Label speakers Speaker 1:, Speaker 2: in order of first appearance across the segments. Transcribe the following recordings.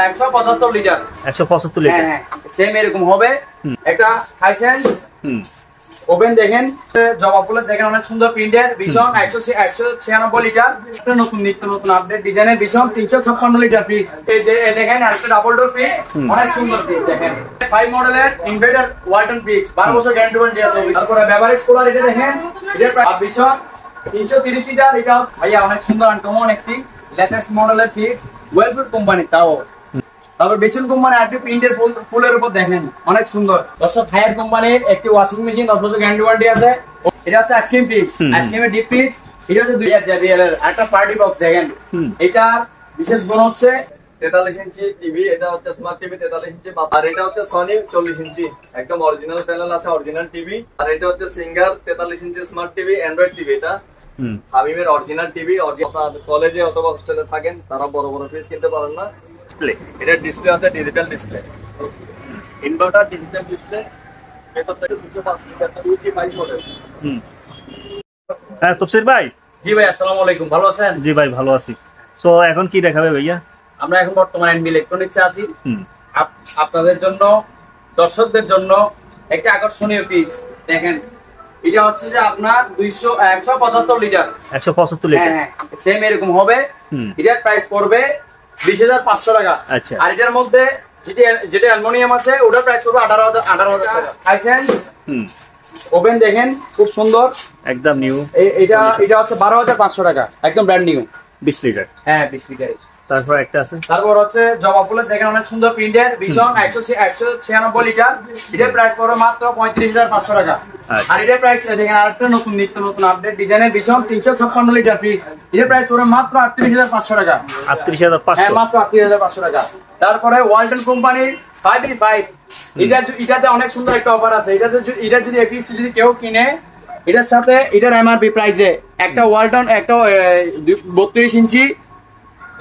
Speaker 1: 175 litre.
Speaker 2: 175 litre,
Speaker 1: হ্যাঁ same এরকম হবে। একটা হাইসেন্স ওভেন দেখেন, জবা ফুলের দেখেন অনেক সুন্দর প্রিন্টের, ভীষণ 196 লিটার। একটা নতুন নিত্য নতুন আপডেট ডিজাইনের ভীষণ 356 লিটার ফ্রিজ। এই যে দেখেন আরেকটা ডাবল ডোর ফ্রিজ, অনেক সুন্দর ফ্রিজ দেখেন। 5 মডেলের ইনভার্টার ওয়ালটন ফ্রিজ, 12 বছর গ্যারান্টি ওয়ারেন্টি আছে। তারপরে বেভারেজ কুলার এটা দেখেন, এটা প্রায় ভীষণ 330 লিটার। এটা ভাইয়া অনেক সুন্দর আনকমন একটি লেটেস্ট মডেলের ফ্রিজ, ওয়েলপুল কোম্পানি। তাও তারপর বেসন কোম্পানি আরেকটি প্রিন্টের ফুলের উপর দেখেন অনেক সুন্দর। দর্শক হায়ার কোম্পানির একটি ওয়াশিং মেশিন, 10 বছর গ্যারান্টি ওয়ারেন্টি আছে। এটা হচ্ছে আইসক্রিম ফ্রিজ, আইসক্রিমের ডিপ ফ্রিজ। এটা হচ্ছে 2000 JBL এর একটা পার্টি বক্স দেখেন। এটার বিশেষ গুণ হচ্ছে
Speaker 3: 43 ইঞ্চি টিভি, এটা হচ্ছে স্মার্ট টিভি 43 ইঞ্চি, আর এটা হচ্ছে সনি 40 ইঞ্চি, একদম অরিজিনাল প্যানেল আছে, অরিজিনাল টিভি। আর এটা হচ্ছে সিঙ্গার 43 ইঞ্চি স্মার্ট টিভি, অ্যান্ড্রয়েড টিভি। এটা হাবিবের অরিজিনাল টিভি। আপনার কলেজে অথবা হোস্টেলে থাকেন তারা বড় বড় ফ্রিজ কিনতে পারেন না। এটা ডিসপ্লে আছে digital display, inverter digital display. ভেতর থেকে 205 লিটার 25 মডেল।
Speaker 2: হ্যাঁ তফসির ভাই।
Speaker 1: জি ভাই, আসসালামু আলাইকুম, ভালো আছেন?
Speaker 2: জি ভাই ভালো আছি। সো এখন কি দেখাবে ভাইয়া?
Speaker 1: আমরা এখন বর্তমানে এনবি ইলেকট্রনিক্সে আছি। আপনাদের জন্য, দর্শকদের জন্য একটা আকর্ষণীয় ফ্রিজ দেখেন। এটা হচ্ছে যে আপনার 175 লিটার।
Speaker 2: 175 লিটার,
Speaker 1: হ্যাঁ সেম এরকম হবে। এটার প্রাইস পড়বে 20,500 টাকা।
Speaker 2: আচ্ছা।
Speaker 1: আর এটার মধ্যে যেটা অ্যালুমিনিয়াম আছে ওটার প্রাইস পড়বে 18,000 টাকা। হাইসেন্স ওভেন দেখেন খুব সুন্দর,
Speaker 2: একদম নিউ।
Speaker 1: এটা হচ্ছে 12,500 টাকা, একদম ব্র্যান্ড নিউ।
Speaker 2: 20 লিটার।
Speaker 1: হ্যাঁ 20 লিটার।
Speaker 2: তারপর একটা আছে,
Speaker 1: তারপর হচ্ছে জবা ফুলের দেখেন অনেক সুন্দর প্রিন্টের, ভীষণ 196 লিটার। এটার প্রাইস পড়বে মাত্র 35,500 টাকা। আর এটার প্রাইস দেখেন আরেকটা নতুন নিত্য নতুন আপডেট ডিজাইনের ভীষণ 356 লিটার ফ্রিজ। এটার প্রাইস পড়বে মাত্র 38,500 টাকা।
Speaker 2: 38,500?
Speaker 1: হ্যাঁ মাত্র 38,500 টাকা। তারপরে ওয়ালটন কোম্পানির 5v5, এটাতে অনেক সুন্দর একটা অফার আছে। এটা যদি এপিএসসি যদি কেউ কিনে, এটার সাথে এটার এমআরপি প্রাইসে একটা ওয়ালটন একটা 32 ইঞ্চি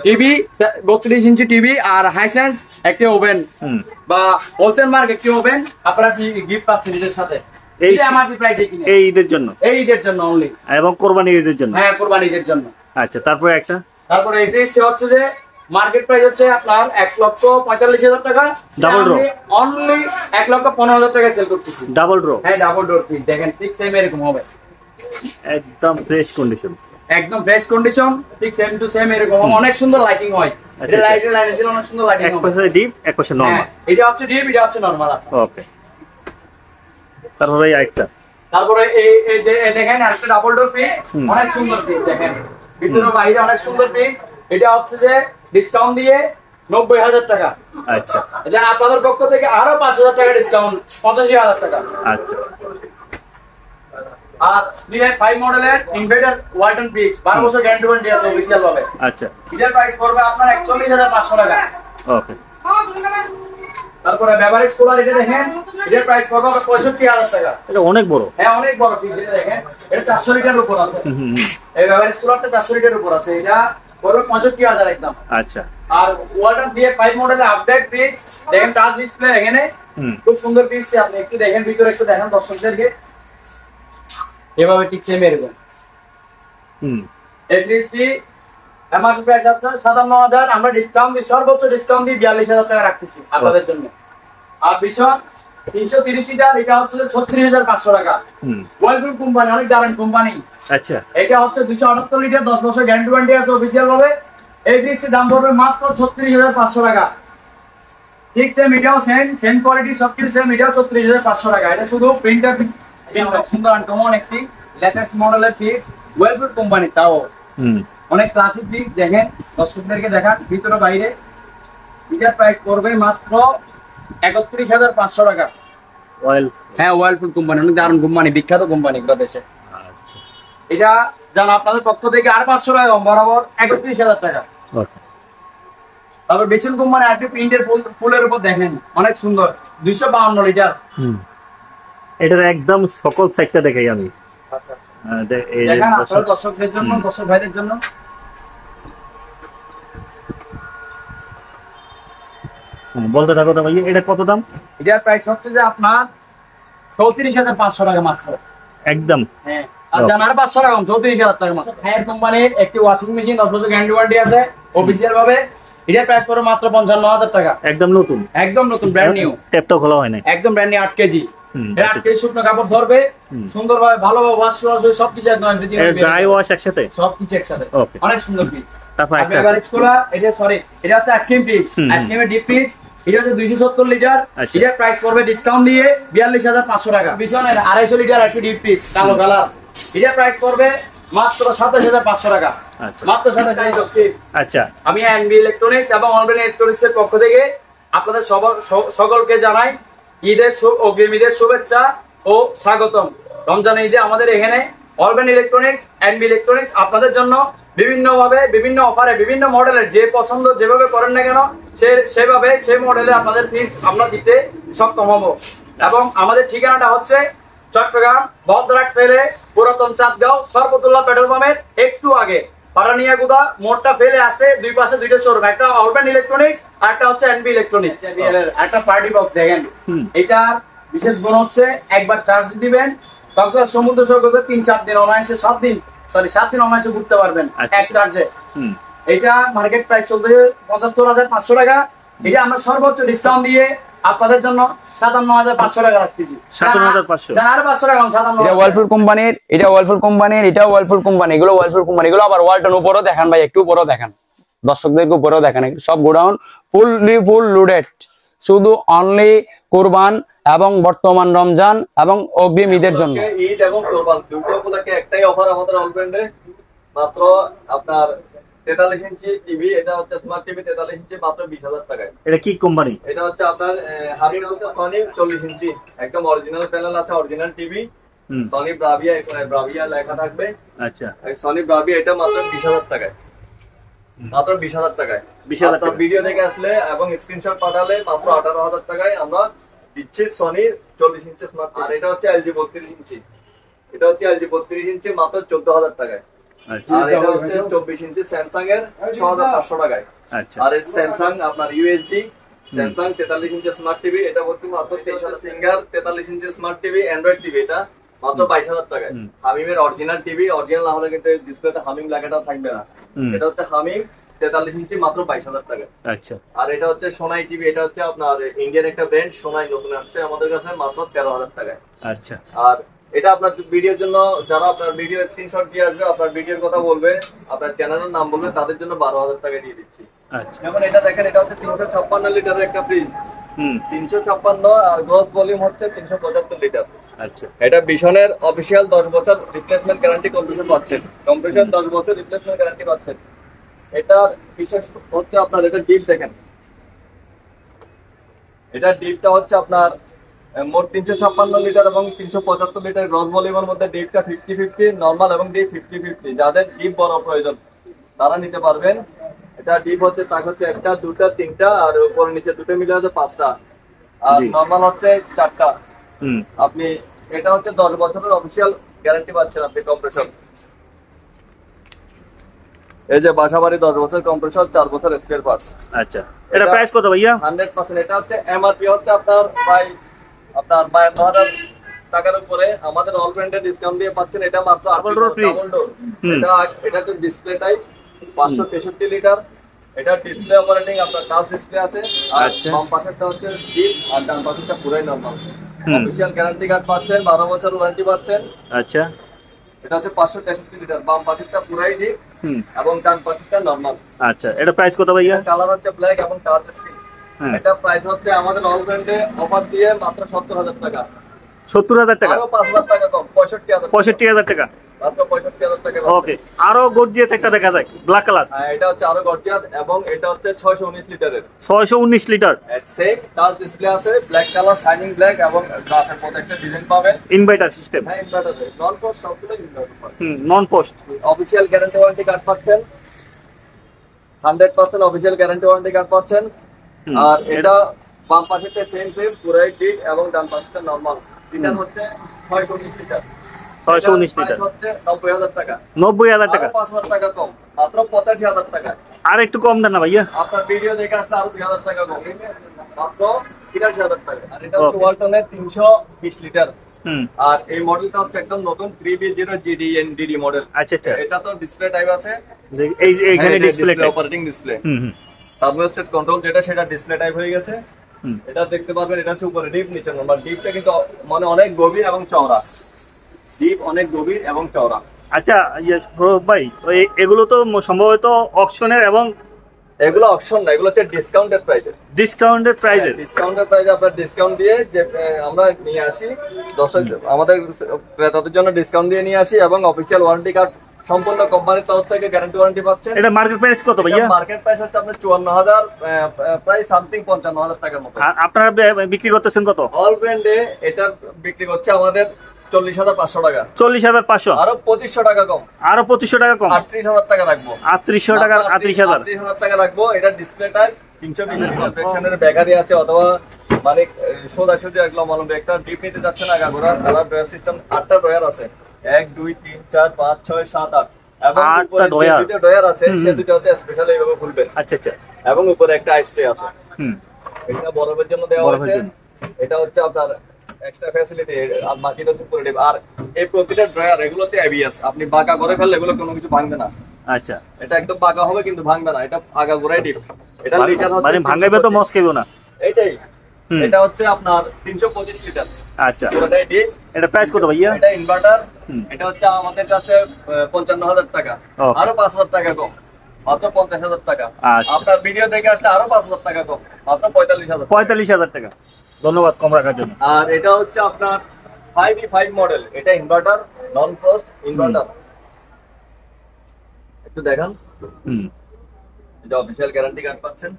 Speaker 1: টিভি, 32 ইঞ্চি টিভি আর হাইসেন্স একটি ওভেন বা হোলসেল মার্ক একটি ওভেন আপনারা গিফট পাচ্ছেন এটার সাথে। এই এমআরপি প্রাইসে কিনে
Speaker 2: এই ঈদের জন্য,
Speaker 1: এই ঈদের জন্য অনলি,
Speaker 2: এবং কোরবানি ঈদের জন্য।
Speaker 1: হ্যাঁ কোরবানি ঈদের জন্য।
Speaker 2: আচ্ছা তারপরে একটা,
Speaker 1: তারপরে এই ফ্রিজটা হচ্ছে যে মার্কেট প্রাইস হচ্ছে আপনার 1,45,000 টাকা,
Speaker 2: ডাবল ডোর
Speaker 1: অনলি 1,15,000 টাকা সেল করতেছি।
Speaker 2: Double door?
Speaker 1: হ্যাঁ ডাবল ডোর ফ্রিজ দেখেন, ঠিক সেম এরকম হবে,
Speaker 2: একদম ফ্রেশ কন্ডিশন,
Speaker 1: একদম ফ্রেশ কন্ডিশন, ঠিক সেম টু সেম এরকম। অনেক সুন্দর লাইটিং হয়, এটা লাইটের লাইনের জন্য অনেক সুন্দর লাইটিং হয়।
Speaker 2: এক পাশে ডিপ এক পাশে নরমাল।
Speaker 1: এটা হচ্ছে ডিপ, এটা হচ্ছে নরমাল।
Speaker 2: ওকে। তারপরে আরেকটা,
Speaker 1: তারপরে এই যে দেখেন আরেকটা ডাবল ডোর ফ্রিজ, অনেক সুন্দর ফ্রিজ দেখেন, ভিতরে বাইরে অনেক সুন্দর ফ্রিজ। এটা হচ্ছে যে ডিসকাউন্ট দিয়ে 90,000 টাকা।
Speaker 2: আচ্ছা,
Speaker 1: যা আপনাদের পক্ষ থেকে আরো 5,000 টাকা ডিসকাউন্ট, 85,000 টাকা।
Speaker 2: আচ্ছা।
Speaker 1: আর 5 মডেলের ইনভার্টার ওয়ালটন ফ্রিজ, 12 বছর গ্যারান্টি ওয়ারেন্টি আছে অফিশিয়াল ভাবে।
Speaker 2: আচ্ছা,
Speaker 1: এটার প্রাইস পড়বে আপনার 41,500 টাকা।
Speaker 2: ওকে।
Speaker 1: তারপরে বেভারেজ কুলার এটা দেখেন, এটার প্রাইস পড়বে 65,000 টাকা।
Speaker 2: এটা অনেক বড়।
Speaker 1: হ্যাঁ অনেক বড় ফ্রিজ, এটা দেখেন, এটা 400 লিটারের উপর আছে। এই বেভারেজ কুলারটা 400 লিটারের উপর আছে, এটা পড়বে 65,000 একদম।
Speaker 2: আচ্ছা।
Speaker 1: আর ওয়ালটন দিয়ে 5 মডেলের আপডেট ফ্রিজ দেখেন, টাচ ডিসপ্লে এখানে খুব সুন্দর ফ্রিজ। আপনি একটু দেখেন ভিতরে, একটু দেখেন দর্শকদেরকে, এভাবে ঠিক সেম এরকম। এই ফ্রিজটি এমআরপি প্রাইস আছে 57,000, আমরা ডিসকাউন্ট দিই, সর্বোচ্চ ডিসকাউন্ট দিই 42,000 টাকা রাখতেছি আপনাদের জন্য। আর ভীষণ 330 লিটার, এটা হচ্ছে 36,500 টাকা। ওয়ালপুল কোম্পানি, অনেক দারুণ কোম্পানি।
Speaker 2: আচ্ছা,
Speaker 1: এটা হচ্ছে 278 লিটার, 10 বছর গ্যারান্টি ওয়ারেন্টি আছে অফিশিয়াল ভাবে। এই ফ্রিজটির দাম পড়বে মাত্র 36,500 টাকা। ঠিক সেম, এটাও সেম কোয়ালিটি, সবকিছু সেম, এটাও 36,500 টাকা। এটা শুধু প্রিন্টার সুন্দর আনকমন একটি লেটেস্ট মডেলের ফ্রিজ, ওয়েলপুল কোম্পানি। তাও অনেক ক্লাসিক ফ্রিজ দেখেন, দর্শকদেরকে দেখান ভিতরে বাইরে। এটার প্রাইস পড়বে মাত্র 31,500 টাকা। হ্যাঁ ওয়ালপুল কোম্পানি, অনেক দারুণ কোম্পানি, বিখ্যাত কোম্পানি বাংলাদেশে।
Speaker 2: আচ্ছা,
Speaker 1: এটা জান আপনাদের পক্ষ থেকে আর 500 টাকা কম, বরাবর 31,000 টাকা। তারপর বেসন কোম্পানি আরেকটি প্রিন্টের ফুলের উপর দেখেন অনেক সুন্দর, 252 লিটার।
Speaker 2: এটার একদম সকল সাইজটা দেখাই আমি।
Speaker 1: আচ্ছা দেখেন আপনাদের দর্শকদের জন্য, দর্শক ভাইদের জন্য।
Speaker 2: বলতে থাকো তো ভাই, এটা কত দাম?
Speaker 1: এটার প্রাইস হচ্ছে যে আপনার 34,500 টাকা মাত্র,
Speaker 2: একদম।
Speaker 1: হ্যাঁ আর জানার 500 টাকা কম, 34,000 টাকা মাত্র। হায়ার কোম্পানির একটি ওয়াশিং মেশিন, 10 বছর গ্যারান্টি ওয়ারেন্টি আছে অফিশিয়াল ভাবে। এটার প্রাইস পড়বে মাত্র 55,000 টাকা।
Speaker 2: একদম নতুন,
Speaker 1: একদম নতুন, ব্র্যান্ড নিউ,
Speaker 2: ট্যাপটা খোলা হয় না,
Speaker 1: একদম ব্র্যান্ড নিউ। 8 কেজি, এটা 8
Speaker 2: আচ্ছা।
Speaker 1: কেজি শুকনো কাপড় ধরবে সুন্দরভাবে, ভালোভাবে ওয়াশ হয়ে সবকিছু একদম
Speaker 2: ড্রাই ওয়াশ একসাথে,
Speaker 1: সবকিছু একসাথে।
Speaker 2: ওকে,
Speaker 1: অনেক সুন্দর পিস।
Speaker 2: তারপর একটা
Speaker 1: এভারেজ কোলা, এটা সরি, এটা হচ্ছে আইসক্রিম পিস, আইসক্রিমের ডিপ পিস। এটা হচ্ছে 270 লিটার। এটার প্রাইস পড়বে ডিসকাউন্ট দিয়ে 42,500 টাকা। বিশনের 250 লিটার একটু ডিপ পিস কালো কালার, এটার প্রাইস পড়বে মাত্র 27,500 টাকা। মাত্র 27,000।
Speaker 2: আচ্ছা,
Speaker 1: আমি এনবি ইলেকট্রনিক্স এবং অনলাইন ইলেকট্রনিক্স এর পক্ষ থেকে আপনাদের সকলকে জানাই ঈদের অগ্রিম ঈদের শুভেচ্ছা ও স্বাগতম। রমজান ঈদে আমাদের এখানে অলবেন ইলেকট্রনিক্স, এনবি ইলেকট্রনিক্স আপনাদের জন্য বিভিন্নভাবে বিভিন্ন অফারে বিভিন্ন মডেলের যে পছন্দ যেভাবে করেন না কেন সেভাবে সেই মডেলে আপনাদের ফিস আমরা দিতে সক্ষম হব। এবং আমাদের ঠিকানাটা হচ্ছে চট্টগ্রাম বহদ্দারহাট ফেলে পুরাতন চাঁদগাঁও সরবতুল্লাহ পেট্রোল পাম্পের একটু আগে পারানিয়াগুদা মোড়টা ফেলে আসলে দুই পাশে দুইটা শোরুম, একটা অলবেন ইলেকট্রনিক্স আর একটা হচ্ছে এনবি ইলেকট্রনিক্স। একটা পার্টি বক্স দেখেন, এটার বিশেষ গুণ হচ্ছে একবার চার্জ দিবেন, কক্সবাজার সমুদ্র সৈকতে 3-4 দিন অনায়াসে 7 দিন অনায়াসে ঘুরতে পারবেন এক চার্জে। এটা মার্কেট প্রাইস চলছে 75,500 টাকা। এটা আমরা সর্বোচ্চ ডিসকাউন্ট দিয়ে আপনাদের জন্য 57,500 টাকা রাখতেছি।
Speaker 2: 57,500
Speaker 1: জানার 500 টাকা 57।
Speaker 4: এটা ওয়ালপুল কোম্পানির, এটা ওয়ালপুল কোম্পানির, এটা ওয়ালপুল কোম্পানি, এগুলো ওয়ালপুল কোম্পানি, এগুলো আবার ওয়ালটন উপরেও দেখান ভাই, একটু উপরেও দেখান, দর্শকদেরকে উপরেও দেখান, সব গোডাউন ফুল লোডেড, শুধু অনলি কুরবান এবং বর্তমান রমজান এবং অগ্রিম ঈদের জন্য।
Speaker 3: ঈদ এবং কুরবান দুটো উপলক্ষে একটাই অফার আমাদের অলব্র্যান্ডে, মাত্র আপনার 43 ইঞ্চি টিভি, এটা হচ্ছে স্মার্ট টিভি 43 ইঞ্চি মাত্র 20,000 টাকায়।
Speaker 2: এটা কি কোম্পানি?
Speaker 3: এটা হচ্ছে আপনার হামিং হচ্ছে সনি 40 ইঞ্চি, একদম অরিজিনাল প্যানেল আছে, অরিজিনাল টিভি, সনি ব্রাভিয়া, এখানে ব্রাভিয়া লেখা থাকবে।
Speaker 2: আচ্ছা,
Speaker 3: সনি ব্রাভিয়া, এটা মাত্র 20,000 টাকায়, মাত্র 20,000 টাকায়।
Speaker 2: 20,000 টাকা
Speaker 3: ভিডিও দেখে আসলে এবং স্ক্রিনশট পাঠালে মাত্র 18,000 টাকায় আমরা দিচ্ছি সনি 40 ইঞ্চি স্মার্ট। আর এটা হচ্ছে এলজি 32 ইঞ্চি, এটা হচ্ছে এলজি 32 ইঞ্চি মাত্র 14,000 টাকায়।
Speaker 2: আচ্ছা,
Speaker 3: আর এটা হচ্ছে 24 ইঞ্চি স্যামসাং এর 6,500 টাকায়।
Speaker 2: আচ্ছা,
Speaker 3: আর এই স্যামসাং আপনার ইউএসডি স্যামসাং 43 ইঞ্চি স্মার্ট টিভি, এটা হচ্ছে মাত্র 23,000। সিঙ্গার 43 ইঞ্চি স্মার্ট টিভি অ্যান্ড্রয়েড টিভি, এটা মাত্র 22,000 টাকায়। হামিমের অরিজিনাল টিভি, অরিজিনাল না হলে কিন্তু ডিসপ্লেতে হামিং লেখাটা থাকবে না। এটা হচ্ছে হামিং 43 ইঞ্চি মাত্র 22,000 টাকা।
Speaker 2: আচ্ছা,
Speaker 3: আর এটা হচ্ছে সোনাই টিভি, এটা হচ্ছে আপনার ইন্ডিয়ান একটা ব্র্যান্ড সোনাই, নতুন আসছে আমাদের কাছে মাত্র 13,000 টাকায়।
Speaker 2: আচ্ছা,
Speaker 3: আর এটা আপনার ভিডিওর জন্য, যারা আপনার ভিডিও স্ক্রিনশট দিয়ে আসবে, আপনার ভিডিওর কথা বলবে, আপনার চ্যানেলের নাম বলবে, তাদের জন্য 12,000 টাকা দিয়ে দিচ্ছি।
Speaker 2: আচ্ছা,
Speaker 3: যেমন এটা দেখেন, এটা হচ্ছে 356 লিটারের একটা ফ্রিজ, 356, আর গ্রস ভলিউম হচ্ছে 375 লিটার।
Speaker 2: আচ্ছা,
Speaker 3: এটা বিশনের অফিসিয়াল 10 বছর রিপ্লেসমেন্ট গ্যারান্টি কম্প্রেসর পাচ্ছেন, কম্প্রেসর 10 বছর রিপ্লেসমেন্ট গ্যারান্টি পাচ্ছেন। এটার বিশেষ হচ্ছে আপনার এটা ডিপ দেখেন, এটা ডিপটা হচ্ছে আপনার মোট 356 লিটার এবং 375 লিটার গ্রস ভলিউমের মধ্যে ডিপটা 50-50, নরমাল এবং ডিপ 50-50। যাদের ডিপ বড় প্রয়োজন তারা নিতে পারবেন। এটা ডিপ হচ্ছে তাক হচ্ছে 1টা 2টা 3টা, আর উপরে নিচে দুটো মিলে হচ্ছে 5টা, আর নরমাল হচ্ছে 4টা। আপনি এটা হচ্ছে 10 বছরের অফিসিয়াল গ্যারান্টি পাচ্ছেন আপনি কম্প্রেসর। এই যে বাসাবাড়ি 10 বছর কম্প্রেসর, 4 বছর স্পেয়ার পার্টস।
Speaker 2: আচ্ছা, এটা প্রাইস কত ভাইয়া?
Speaker 3: 100%। এটা হচ্ছে এমআরপি হচ্ছে আপনার প্রায় আপনার 52,000 টাকার উপরে, আমাদের অল ব্র্যান্ডের ডিসকাউন্ট দিয়ে পাচ্ছেন এটা মাত্র 8,000। এটা তো ডিসপ্লে টাইপ 563 লিটার, এটা ডিসপ্লে অপারেটিং আপনার টাচ ডিসপ্লে আছে। আর বাম পাশেরটা হচ্ছে ডিপ, আর ডান পাশেরটা পুরাই নরমাল। অফিশিয়াল গ্যারান্টি কার্ড পাচ্ছেন, 12 বছর ওয়ারেন্টি পাচ্ছেন।
Speaker 2: আচ্ছা,
Speaker 3: এটা হচ্ছে 563 লিটার, বাম পাশেরটা পুরাই ডিপ এবং ডান পাশেরটা নরমাল।
Speaker 2: আচ্ছা, এটা প্রাইস কত ভাইয়া?
Speaker 3: কালার হচ্ছে ব্ল্যাক এবং টাচ স্ক্রিন। এটা প্রাইস হচ্ছে আমাদের অল ব্র্যান্ডে অফার দিয়ে মাত্র 70,000 টাকা।
Speaker 2: 70,000 টাকা?
Speaker 3: আরো 5,000 টাকা কম,
Speaker 2: 65,000 টাকা।
Speaker 3: মাত্র 65,000 টাকা।
Speaker 2: ওকে, আরো গর্জিয়াস একটা দেখা যায় ব্ল্যাক কালার।
Speaker 3: এটা হচ্ছে আরো গর্জিয়াস এবং এটা হচ্ছে 619 লিটারের।
Speaker 2: 619 লিটার।
Speaker 3: সেম টাচ ডিসপ্লে আছে, ব্ল্যাক কালার, শাইনিং ব্ল্যাক এবং গ্লাসের মধ্যে একটা ডিজাইন পাবেন।
Speaker 2: Inverter system?
Speaker 3: হ্যাঁ, ইনভার্টার, নন পোস্ট সবগুলো inverter.
Speaker 2: Non post.
Speaker 3: Official guarantee warranty card পাচ্ছেন, 100% অফিশিয়াল গ্যারান্টি ওয়ারেন্টি কার্ড পাচ্ছেন। আর এটা বাম পাশেরটা সেম পুরাই ডিপ এবং ডান পাশেরটা নরমাল। এটা হচ্ছে 619 লিটার।
Speaker 2: 619 লিটার
Speaker 3: হচ্ছে 90,000 টাকা।
Speaker 2: 90,000 টাকা?
Speaker 3: 5,000 টাকা কম, মাত্র 85,000 টাকা।
Speaker 2: আর একটু কম দেন না ভাইয়া।
Speaker 3: আপনার ভিডিও দেখে আসলে আরো 2,000 টাকা কম, মাত্র 83,000 টাকা। আর এটা হচ্ছে ওয়ালটনের 320 লিটার। আর এই মডেলটা হচ্ছে একদম নতুন 3B0 GDNDD মডেল।
Speaker 2: আচ্ছা আচ্ছা,
Speaker 3: এটা তো ডিসপ্লে টাইপ আছে,
Speaker 2: এই এইখানে display
Speaker 3: operating display. Thermostat control যেটা সেটা ডিসপ্লে টাইপ হয়ে গেছে। এটা দেখতে পারবেন, এটা হচ্ছে উপরে ডিপ, নিচে নরমাল। ডিপটা কিন্তু মানে অনেক গভীর এবং চওড়া, ডিপ অনেক গভীর এবং চওড়া।
Speaker 2: আচ্ছা ভাই, এগুলো তো সম্ভবত অকশনের এবং
Speaker 3: এগুলো অকশন না, এগুলো হচ্ছে ডিসকাউন্টেড প্রাইসে।
Speaker 2: ডিসকাউন্টেড প্রাইসে?
Speaker 3: ডিসকাউন্টেড প্রাইসে আপনার ডিসকাউন্ট দিয়ে যে আমরা নিয়ে আসি, দর্শক আমাদের ক্রেতাদের জন্য ডিসকাউন্ট দিয়ে নিয়ে আসি, এবং অফিশিয়াল ওয়ারেন্টি কার্ড সম্পূর্ণ কোম্পানির তরফ থেকে গ্যারান্টি ওয়ারেন্টি পাচ্ছেন।
Speaker 2: এটা মার্কেট প্রাইস কত ভাইয়া?
Speaker 3: মার্কেট প্রাইস হচ্ছে আপনার 54,000, প্রায় সামথিং 55,000 টাকার মতো।
Speaker 2: আর আপনারা বিক্রি করতেছেন কত?
Speaker 3: অল ব্র্যান্ডে এটা বিক্রি করছে আমাদের 40,500 টাকা।
Speaker 2: 40,500?
Speaker 3: আরো 2500 টাকা কম।
Speaker 2: আরো 2500 টাকা কম?
Speaker 3: 38,000 টাকা রাখবো।
Speaker 2: 3800 টাকা?
Speaker 3: 38,000 টাকা রাখবো। এটা ডিসপ্লেটা 320 ইনফেকশনের ব্যাগারি আছে, অথবা মানে সোজাসুজি একদম মানে একটা ডিপ নিতে যাচ্ছে না গাগোরা। আর ড্রয়ার সিস্টেম 8টা ড্রয়ার আছে, 1 2 3 4 5 6 7 8, এবং উপরে দুটো ড্রয়ার আছে, সে দুটো হচ্ছে স্পেশালি এইভাবে খুলবেন।
Speaker 2: আচ্ছা আচ্ছা।
Speaker 3: এবং উপরে একটা আইস ট্রে আছে, এটা বরফের জন্য দেওয়া
Speaker 2: বরফের
Speaker 3: হয়েছে।
Speaker 2: জন্য।
Speaker 3: এটা হচ্ছে আপনার এক্সট্রা ফ্যাসিলিটি, আর বাকিটা হচ্ছে পুরো ডিপ। আর এই প্রতিটা ড্রয়ার এগুলো হচ্ছে এবিএস, আপনি বাঁকা করে ফেললে এগুলো কোনো কিছু ভাঙবে না।
Speaker 2: আচ্ছা,
Speaker 3: এটা একদম বাঁকা হবে কিন্তু ভাঙবে না, এটা আগা গোড়ায় ডিপ। এটা লিটার হচ্ছে
Speaker 2: মানে ভাঙাইবে তো মস খাইবো না।
Speaker 3: এইটাই, এটা হচ্ছে আপনার 325 লিটার।
Speaker 2: আচ্ছা,
Speaker 3: পুরোটাই ডিপ।
Speaker 2: এটা প্রাইস কত ভাইয়া?
Speaker 3: এটা ইনভার্টার, এটা হচ্ছে আমাদের কাছে 55,000 টাকা, আরো 5,000 টাকা কম, মাত্র 50,000 টাকা। আপনার ভিডিও দেখে আসলে আরো 5,000 টাকা কম, মাত্র 45,000।
Speaker 2: 45,000 টাকা। ধন্যবাদ কম রাখার জন্য।
Speaker 3: আর এটা হচ্ছে আপনার 5E5 মডেল, এটা ইনভার্টার, নন ফ্রস্ট ইনভার্টার। একটু দেখান, এটা অফিশিয়াল গ্যারান্টি কার্ড পাচ্ছেন।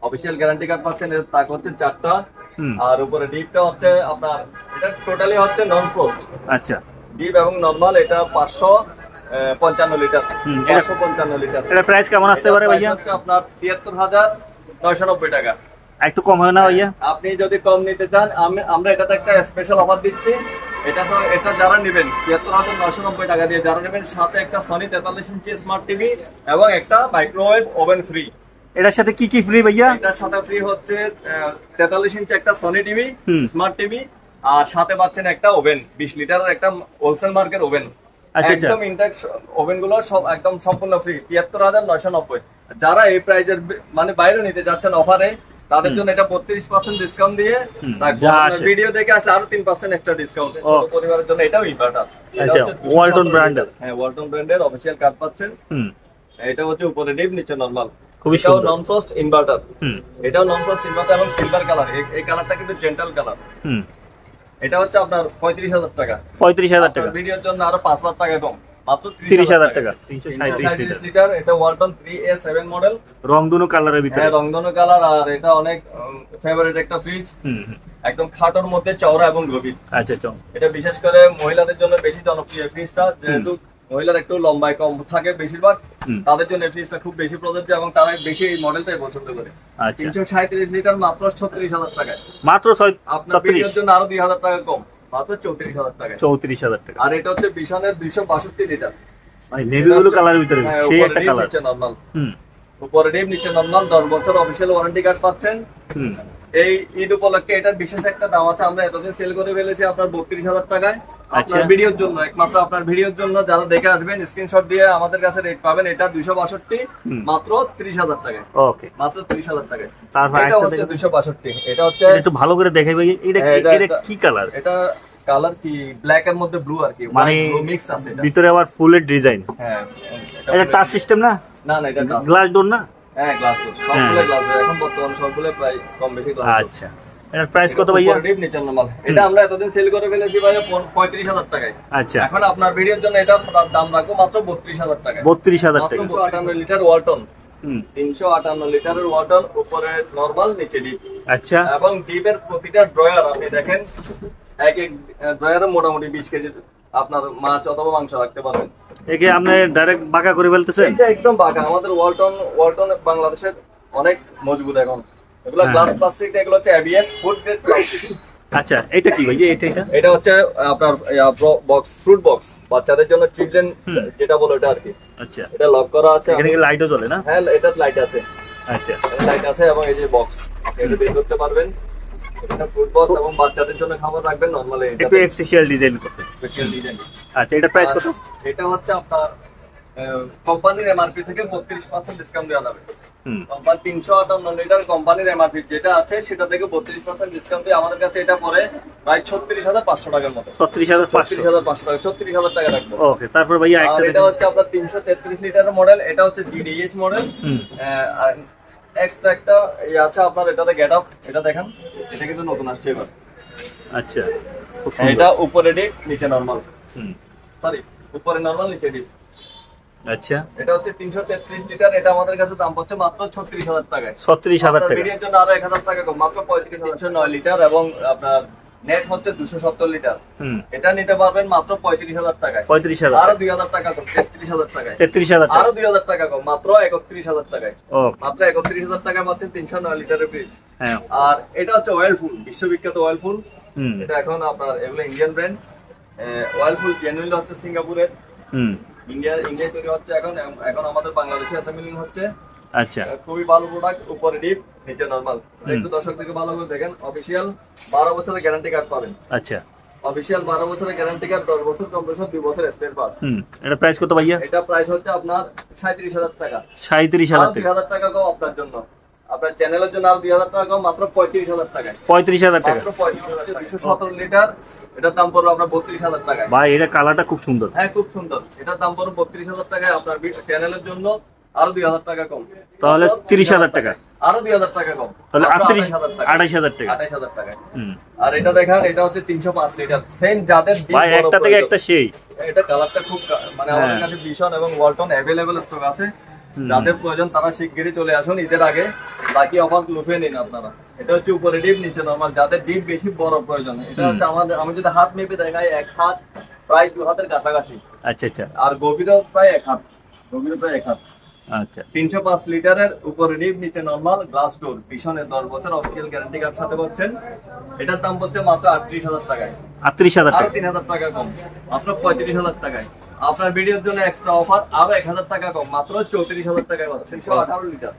Speaker 3: অফিশিয়াল গ্যারান্টি কার্ড পাচ্ছেন, এর তাক হচ্ছে 4টা, আর উপরে ডিপটা হচ্ছে আপনার, এটা টোটালি হচ্ছে নন ফ্রস্ট।
Speaker 2: আচ্ছা,
Speaker 3: ডিপ এবং নরমাল, এটা 555 লিটার। 555 লিটার।
Speaker 2: এটা প্রাইস কেমন আসতে পারে ভাইয়া?
Speaker 3: হচ্ছে আপনার 73,990 টাকা।
Speaker 2: একটু কম হয় না ভাইয়া?
Speaker 3: আপনি যদি কম নিতে চান, আমরা এটাতে একটা স্পেশাল অফার দিচ্ছি। এটা যারা নেবেন 73,990 টাকা দিয়ে যারা নেবেন, সাথে একটা সনি 43 ইঞ্চি স্মার্ট টিভি এবং একটা মাইক্রোওয়েভ ওভেন ফ্রি।
Speaker 2: এটার সাথে কি কি ফ্রি ভাইয়া?
Speaker 3: এটার সাথে ফ্রি হচ্ছে 43 ইঞ্চি একটা সনি টিভি, স্মার্ট টিভি, আর সাথে পাচ্ছেন একটা ওভেন, 20 লিটারের একটা হোলসেল মার্কের ওভেন। একদম ইনটেক্স ওভেন গুলো সব একদম সম্পূর্ণ ফ্রি, 73,990। যারা এই প্রাইজের মানে বাইরে নিতে যাচ্ছেন অফারে, তাদের জন্য এটা 32% ডিসকাউন্ট দিয়ে ভিডিও দেখে আসলে আরো 3% এক্সট্রা ডিসকাউন্ট ছোট পরিবারের জন্য। এটাও ইনভার্টার,
Speaker 2: আচ্ছা, ওয়ালটন ব্র্যান্ডের।
Speaker 3: হ্যাঁ, ওয়ালটন ব্র্যান্ডের অফিশিয়াল কার্ড পাচ্ছেন। এটা হচ্ছে উপরে ডিপ, নিচে নরমাল।
Speaker 2: খুবই
Speaker 3: এটাও
Speaker 2: সুন্দর।
Speaker 3: নন ফ্রস্ট ইনভার্টার। এটাও নন ফ্রস্ট ইনভার্টার এবং সিলভার কালার। এই কালারটা কিন্তু জেন্টাল কালার। এটা হচ্ছে আপনার 35,000 টাকা।
Speaker 2: 35,000 টাকা।
Speaker 3: ভিডিওর জন্য আরো 5,000 টাকা কম, মাত্র
Speaker 2: 30,000 টাকা।
Speaker 3: 337 লিটার। এটা ওয়ালটন 3A7 মডেল,
Speaker 2: রংধনু কালারের ভিতরে।
Speaker 3: হ্যাঁ, রংধনু কালার। আর এটা অনেক ফেভারিট একটা ফ্রিজ, একদম খাটোর মধ্যে চওড়া এবং গভীর।
Speaker 2: আচ্ছা,
Speaker 3: এটা বিশেষ করে মহিলাদের জন্য বেশি জনপ্রিয় ফ্রিজটা, যেহেতু মহিলার একটু লম্বায় কম থাকে বেশিরভাগ, তাদের জন্য এই ফ্রিজটা খুব বেশি প্রযোজ্য এবং তারা বেশি এই মডেলটাই পছন্দ করে। 337 লিটার মাত্র 36,000 টাকায়।
Speaker 2: মাত্র
Speaker 3: আপনার ভিডিওর জন্য আরো 2,000 টাকা কম, মাত্র 34,000 টাকায়।
Speaker 2: 34,000 টাকা।
Speaker 3: আর এটা হচ্ছে বিশনের 262 লিটার,
Speaker 2: ভাই নেভি ব্লু কালারের ভিতরে, সেই একটা কালার।
Speaker 3: নিচে নরমাল, উপরে ডিপ, নিচে নরমাল। 10 বছর অফিশিয়াল ওয়ারেন্টি কার্ড পাচ্ছেন। এই ঈদ উপলক্ষে এটার বিশেষ একটা দাম আছে, আমরা এতদিন সেল করে ফেলেছি আপনার 32,000 টাকায়। আপনার ভিডিওর জন্য, একমাত্র আপনার ভিডিওর জন্য যারা দেখে আসবেন, স্ক্রিনশট দিয়ে আমাদের কাছে রেট পাবেন। এটা 262, মাত্র 30,000 টাকায়।
Speaker 2: ওকে,
Speaker 3: মাত্র 30,000 টাকায়।
Speaker 2: তারপর
Speaker 3: এটা হচ্ছে 262। এটা হচ্ছে
Speaker 2: একটু ভালো করে দেখাই ভাই, এটা কি কালার?
Speaker 3: এটা কালার কি ব্ল্যাক এর মধ্যে ব্লু আর কি,
Speaker 2: মানে
Speaker 3: মিক্স আছে। এটা
Speaker 2: ভিতরে আবার ফুলের ডিজাইন।
Speaker 3: হ্যাঁ,
Speaker 2: এটা টাচ সিস্টেম না?
Speaker 3: না, এটা
Speaker 2: গ্লাস ডোর না?
Speaker 3: হ্যাঁ, গ্লাস ডোর। সবগুলো গ্লাস ডোর, এখন বর্তমানে সবগুলো প্রায় কম বেশি গ্লাস ডোর।
Speaker 2: আচ্ছা, এটার প্রাইস কত ভাইয়া?
Speaker 3: ডিপ, নিচে নরমাল। এটা আমরা এতদিন সেল করে ফেলেছি ভাই 35,000 টাকায়।
Speaker 2: আচ্ছা,
Speaker 3: এখন আপনার ভিডিওর জন্য এটা দাম রাখবো মাত্র 32,000 টাকায়।
Speaker 2: 32,000 টাকা।
Speaker 3: 358 লিটার ওয়ালটন, 358 লিটারের ওয়ালটন, উপরে নরমাল, নিচে ডিপ।
Speaker 2: আচ্ছা,
Speaker 3: এবং ডিপের প্রতিটা ড্রয়ার আপনি দেখেন, এক ড্রয়ারে মোটামুটি 20 কেজি আপনার মাছ অথবা মাংস রাখতে পারবেন।
Speaker 2: একে আপনি ডাইরেক্ট বাঁকা করে ফেলতেছেন?
Speaker 3: এটা একদম বাঁকা। আমাদের ওয়ালটন বাংলাদেশের অনেক মজবুত এখন। এগুলো গ্লাস প্লাস্টিক, এগুলো হচ্ছে এবিএস ফুড গ্রেড প্লাস্টিক।
Speaker 2: আচ্ছা, এটা কি ভাই?
Speaker 3: এটা হচ্ছে আপনার বক্স, ফ্রুট বক্স, বাচ্চাদের জন্য চিলড্রেন যেটা বলে ওটা আর কি।
Speaker 2: আচ্ছা,
Speaker 3: এটা লক করা আছে।
Speaker 2: এখানে কি লাইটও জ্বলে না?
Speaker 3: হ্যাঁ, এটা লাইট আছে।
Speaker 2: আচ্ছা,
Speaker 3: লাইট আছে এবং এই যে বক্স, এটা বের করতে পারবেন। এটা ফুড বক্স এবং বাচ্চাদের জন্য খাবার রাখবেন নরমালি।
Speaker 2: একটু স্পেশাল ডিজাইন করতে,
Speaker 3: স্পেশাল ডিজাইন।
Speaker 2: আচ্ছা, এটা প্রাইস কত?
Speaker 3: এটা হচ্ছে আপনার কোম্পানির এমআরপি থেকে 32% ডিসকাউন্ট দেওয়া যাবে।
Speaker 2: হুম
Speaker 3: কোম্পানি 358 লিটার কোম্পানির এমআরপি যেটা আছে সেটা থেকে 32% ডিসকাউন্ট দিয়ে আমাদের কাছে এটা পড়ে প্রায় 36,500 টাকার মতো।
Speaker 2: 36,500
Speaker 3: 36,500 টাকা, 36,000 টাকা রাখবো।
Speaker 2: ওকে, তারপর ভাইয়া
Speaker 3: আর
Speaker 2: একটা
Speaker 3: এটা হচ্ছে আপনার 333 লিটারের মডেল, এটা হচ্ছে ডিডিএইচ মডেল।
Speaker 2: হুম
Speaker 3: আর এক্সট্রা একটা আছে আপনার এটাতে গেট আপ, এটা দেখেন, এটা কিন্তু নতুন আসছে এবার।
Speaker 2: আচ্ছা, খুব সুন্দর।
Speaker 3: এটা উপরে ডিপ নিচে নরমাল,
Speaker 2: হুম
Speaker 3: সরি উপরে নরমাল নিচে ডিপ।
Speaker 2: আচ্ছা,
Speaker 3: এটা হচ্ছে 333 লিটার, এটা আমাদের কাছে দাম পড়ছে মাত্র 36,000 টাকায়।
Speaker 2: 36,000 টাকা।
Speaker 3: ভিডিওর জন্য আরো 1,000 টাকা কম, মাত্র 35,900 লিটার এবং আপনার নেট হচ্ছে 270 লিটার।
Speaker 2: হুম
Speaker 3: এটা নিতে পারবেন মাত্র 35,000 টাকায়।
Speaker 2: 35,000
Speaker 3: আরো 2,000 টাকা কম, 33,000 টাকায়।
Speaker 2: 33,000 টাকা।
Speaker 3: আরো 2,000 টাকা কম, মাত্র 31,000 টাকায়।
Speaker 2: ওকে,
Speaker 3: মাত্র 31,000 টাকায় পাচ্ছেন 309 লিটারের ফ্রিজ।
Speaker 2: হ্যাঁ।
Speaker 3: আর এটা হচ্ছে ওয়েলফুল, বিশ্ববিখ্যাত ওয়েলফুল।
Speaker 2: হুম
Speaker 3: এটা এখন আপনার এগুলো ইন্ডিয়ান ব্র্যান্ড। ওয়েলফুল জেনুইন হচ্ছে সিঙ্গাপুরের,
Speaker 2: হুম
Speaker 3: ইন্ডিয়ায় তৈরি হচ্ছে এখন আমাদের বাংলাদেশে অ্যাসেম্বলিং হচ্ছে।
Speaker 2: আচ্ছা,
Speaker 3: খুবই ভালো প্রোডাক্ট, উপরে ডিপ নিচে নরমাল। একটু দর্শক থেকে ভালো করে দেখেন, অফিশিয়াল 12 বছরের গ্যারান্টি কার্ড পাবেন।
Speaker 2: আচ্ছা,
Speaker 3: অফিশিয়াল 12 বছরের গ্যারান্টি কার্ড, 10 বছর কম্প্রেসর, 2 বছর স্পেয়ার পার্টস।
Speaker 2: হুম এটা প্রাইস কত ভাইয়া?
Speaker 3: এটা প্রাইস হচ্ছে আপনার 37,000 টাকা।
Speaker 2: 37,000 টাকা।
Speaker 3: 2,000 টাকা কম আপনার জন্য, আপনার চ্যানেলের জন্য আর 2,000 টাকা কম, মাত্র 35,000 টাকায়।
Speaker 2: 35,000 টাকা।
Speaker 3: মাত্র 35,000 টাকা। 217 লিটার, এটার দাম পড়বে আপনার 32,000 টাকায়।
Speaker 2: ভাই এটা কালারটা খুব সুন্দর।
Speaker 3: হ্যাঁ খুব সুন্দর, এটার দাম পড়বে 32,000 টাকায়। আপনার চ্যানেলের জন্য আরো 2,000 টাকা কম,
Speaker 2: তাহলে 30,000 টাকা।
Speaker 3: আরো 2,000 টাকা কম,
Speaker 2: তাহলে
Speaker 3: মাত্র
Speaker 2: 28,000 টাকা।
Speaker 3: 28,000 টাকায়।
Speaker 2: হুম
Speaker 3: আর এটা দেখেন, এটা হচ্ছে 305 লিটার, সেম যাদের deep
Speaker 2: ভাই
Speaker 3: বড়
Speaker 2: একটা থেকে
Speaker 3: প্রয়োজন।
Speaker 2: একটা সেই।
Speaker 3: এটা কালারটা খুব মানে আমাদের
Speaker 2: হ্যাঁ।
Speaker 3: কাছে ভীষণ এবং ওয়ালটন অ্যাভেলেবল স্টক আছে। যাদের প্রয়োজন তারা শিগগিরই চলে আসুন ঈদের আগে, বাকি অফার লুফে নিন আপনারা। এটা হচ্ছে উপরে ডিপ নিচে নরমাল, যাদের ডিপ বেশি বড় প্রয়োজন। এটা হচ্ছে আমাদের, আমি যদি হাত মেপে দেখাই, 1 হাত প্রায় 2 হাতের কাছাকাছি,
Speaker 2: আচ্ছা আচ্ছা
Speaker 3: আর গভীরও প্রায় 1 হাত, গভীরও প্রায় 1 হাত।
Speaker 2: আচ্ছা,
Speaker 3: 305 লিটারের, উপরে ডিপ নিচে নরমাল, গ্লাস ডোর, পিছনে 10 বছর অফিসিয়াল গ্যারান্টি কার্ড সাথে পাচ্ছেন। এটার দাম পড়ছে মাত্র 38,000 টাকায়।
Speaker 2: 38,000
Speaker 3: আরো
Speaker 2: টাকা।
Speaker 3: 3,000 টাকা কম, মাত্র 35,000 টাকায়। আপনার ভিডিওর জন্য এক্সট্রা অফার, আরো 1,000 টাকা কম, মাত্র 34,000 টাকায় পাচ্ছেন। 218 লিটার,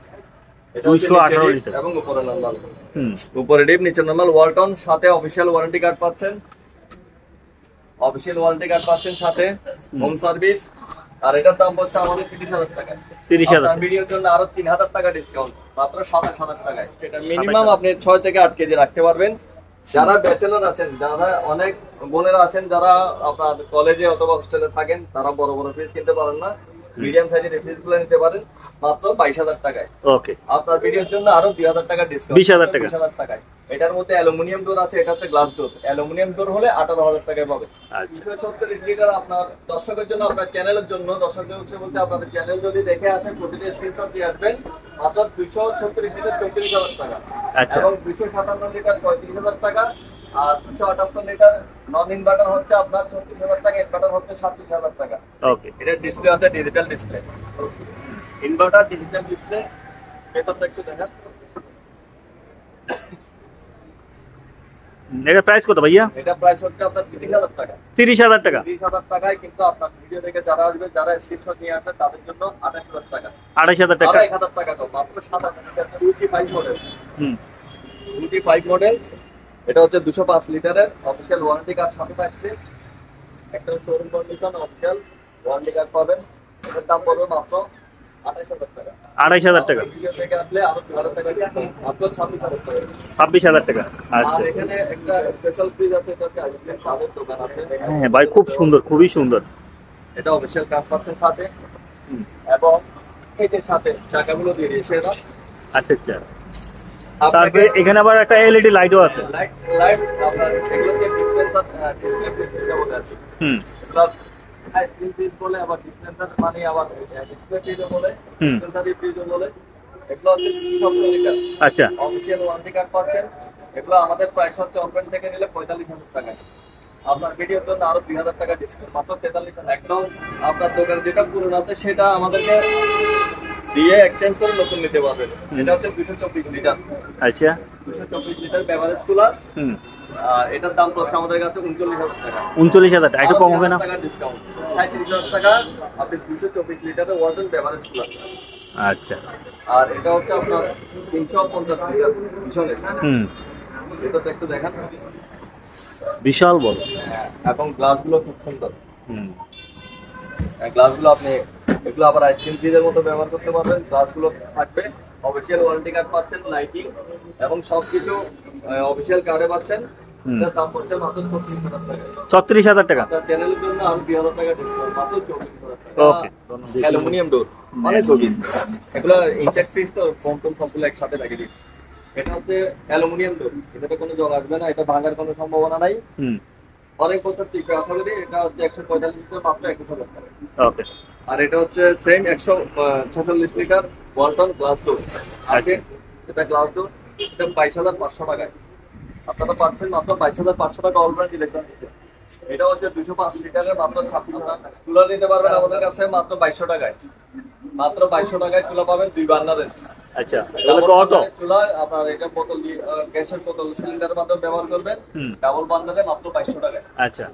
Speaker 3: এটা হচ্ছে
Speaker 2: 218
Speaker 3: নিচে
Speaker 2: লিটার।
Speaker 3: ডিপ এবং উপরে নরমাল।
Speaker 2: হুম
Speaker 3: উপরে ডিপ নিচে নরমাল, ওয়ালটন, সাথে অফিসিয়াল ওয়ারেন্টি কার্ড পাচ্ছেন। অফিসিয়াল ওয়ারেন্টি কার্ড পাচ্ছেন সাথে, হোম সার্ভিস। আর এটার দাম পড়ছে আমাদের 30,000 টাকা।
Speaker 2: 30,000
Speaker 3: আপনার ভিডিওর জন্য আরো 3,000 টাকা ডিসকাউন্ট, মাত্র 27,000 টাকায়। সেটা মিনিমাম আপনি 6 থেকে 8 কেজি রাখতে পারবেন। যারা ব্যাচেলর আছেন, যারা অনেক বোনেরা আছেন যারা আপনার কলেজে অথবা হোস্টেলে থাকেন, তারা বড় বড় ফ্রিজ কিনতে পারেন না, মিডিয়াম সাইজের ফ্রিজ গুলো নিতে পারেন মাত্র 22,000 টাকায়।
Speaker 2: ওকে,
Speaker 3: আপনার ভিডিওর জন্য আরো 2,000 টাকা ডিসকাউন্ট,
Speaker 2: 20,000 টাকা।
Speaker 3: 20,000 টাকায়। এটার মধ্যে অ্যালুমিনিয়াম ডোর আছে, এটা হচ্ছে গ্লাস ডোর। অ্যালুমিনিয়াম ডোর হলে 18,000 টাকায় পাবে।
Speaker 2: আচ্ছা
Speaker 3: 236 লিটার আপনার দর্শকের জন্য, আপনার চ্যানেলের জন্য, দর্শকদের উৎসে বলতে আপনাদের চ্যানেল যদি দেখে আসেন, প্রতিটা স্ক্রিনশট দিয়ে আসবেন, মাত্র 236 লিটার 34,000 টাকা।
Speaker 2: আচ্ছা।
Speaker 3: এবং 257 লিটার 35,000 টাকা। আর 278 লিটার নন ইনভার্টার হচ্ছে আপনার 36,000 টাকা, ইনভার্টার হচ্ছে 37,000 টাকা।
Speaker 2: ওকে,
Speaker 3: এটা ডিসপ্লে আছে digital display, inverter digital display. ভেতরটা একটু দেখান।
Speaker 2: এটা প্রাইস কত ভাইয়া?
Speaker 3: এটা প্রাইস হচ্ছে আপনার 30,000 টাকা।
Speaker 2: 30,000 টাকা।
Speaker 3: 30,000 টাকায়, কিন্তু আপনার ভিডিও দেখে যারা আসবে, যারা স্ক্রিনশট নিয়ে আসবে, তাদের জন্য 28,000 টাকা।
Speaker 2: 28,000 টাকা।
Speaker 3: আরো 1,000 টাকা কম, মাত্র 27,000 টাকা। 25 মডেল,
Speaker 2: হুম
Speaker 3: 25 মডেল। এটা হচ্ছে 205 লিটারের, অফিশিয়াল ওয়ারেন্টি কার্ড সাথে থাকছে। একটা showroom condition official warranty card পাবেন। এটার দাম পড়বে মাত্র 28,000 টাকা।
Speaker 2: 28,000 টাকা।
Speaker 3: ভিডিও দেখে আসলে আরো 2,000 টাকা ডিসকাউন্ট, মাত্র 26,000 টাকা।
Speaker 2: 26,000 টাকা।
Speaker 3: আর
Speaker 2: আচ্ছা,
Speaker 3: এখানে একটা স্পেশাল ফ্রিজ আছে, এটা হচ্ছে আইসক্রিম কাপের দোকান আছে।
Speaker 2: হ্যাঁ ভাই খুব সুন্দর, খুবই সুন্দর।
Speaker 3: এটা অফিশিয়াল কাপ পাচ্ছেন সাথে, এবং এটার সাথে চাকাগুলো দিয়ে দিয়েছে এরা।
Speaker 2: আচ্ছা আচ্ছা,
Speaker 3: আপনাকে
Speaker 2: তারপরে এখানে আবার একটা এলইডি লাইটও আছে।
Speaker 3: লাইট লাইট আপনার এগুলোকে ডিসপেন্সার, ডিসপ্লে ফ্রিজ বলে আর কি।
Speaker 2: হুম
Speaker 3: এগুলো আইসক্রিম ফ্রিজ বলে, আবার ডিসপেন্সার মানে আবার ডিসপ্লে ফ্রিজও বলে, ডিসপেন্সারি ফ্রিজও বলে। এগুলো হচ্ছে 270 লিটার,
Speaker 2: আচ্ছা
Speaker 3: অফিশিয়াল ওয়ারেন্টি কার্ড পাচ্ছেন। এগুলো আমাদের প্রাইস হচ্ছে ওপেন থেকে নিলে 45,000 টাকায়। আপনার ভিডিওর জন্য আরো 2,000 টাকা ডিসকাউন্ট, মাত্র 43,000। একদম আপনার দোকানে যেটা পুরনো আছে সেটা আমাদেরকে দিয়ে এক্সচেঞ্জ করে নতুন নিতে পারবেন। এটা হচ্ছে 224 লিটার,
Speaker 2: আচ্ছা
Speaker 3: 224 লিটার বেভারেজ কুলার।
Speaker 2: হুম
Speaker 3: আর এটার দাম পড়ছে আমাদের কাছে 39,000 টাকা।
Speaker 2: 39,000 টাকা। একটু কম হবে না?
Speaker 3: টাকা ডিসকাউন্ট, 37,000 টাকা আপনি 224 লিটারের ওয়াজন বেভারেজ কুলার।
Speaker 2: আচ্ছা
Speaker 3: আর এটা হচ্ছে আপনার 350 লিটার পিছনে।
Speaker 2: হুম
Speaker 3: এটাতে একটু দেখান।
Speaker 2: বিশাল বড়।
Speaker 3: এবং গ্লাসগুলো খুব সুন্দর।
Speaker 2: হুম
Speaker 3: গ্লাসগুলো আপনি এগুলো আবার আইসক্রিম ফ্রিজের মতো ব্যবহার করতে পারবেন। গ্লাসগুলো থাকবে, অফিসিয়াল ওয়ারেন্টি কার্ড পাচ্ছেন, লাইটিং এবং সবকিছু অফিসিয়াল কার্ডে পাচ্ছেন। এটার দাম পড়ছে মাত্র 36,000 টাকা।
Speaker 2: 36,000 টাকা।
Speaker 3: আপনার চ্যানেলের জন্য আরো 2,000 টাকা ডিসকাউন্ট, মাত্র 24,000 টাকা।
Speaker 2: ওকে,
Speaker 3: অ্যালুমিনিয়াম ডোর মানে জটিল, এগুলো ইনটেক্ট ফ্রিজ তো ফোম টোম সবগুলো একসাথে লাগিয়ে দিই। এটা হচ্ছে অ্যালুমিনিয়াম ডোর, এটাতে কোনো জং আসবে না, এটা ভাঙার কোনো সম্ভাবনা নাই, অনেক বছর টিকবে আশা করি। এটা হচ্ছে 145 লিটার, মাত্র 21,000 টাকা।
Speaker 2: ওকে,
Speaker 3: আর এটা হচ্ছে same 146 litre Walton glass door আছে। এটা গ্লাস ডোর, এটা 22,500 টাকায় আপনারা পাচ্ছেন, মাত্র 22,500 টাকা অলরেডি ইলেকট্রন দিচ্ছে। এটা হচ্ছে 205 লিটারের, মাত্র 26 টাকা। চুলা নিতে পারবেন আমাদের কাছে মাত্র 2200 টাকায়, মাত্র 2200 টাকায় চুলা পাবেন 2 বার্নারের।
Speaker 2: আচ্ছা, তাহলে তো অটো
Speaker 3: চুলা আপনার এটা বোতল দিয়ে গ্যাসের বোতল সিলিন্ডারের মাধ্যমে ব্যবহার করবেন, ডাবল বার্নারে মাত্র 2200 টাকায়।
Speaker 2: আচ্ছা।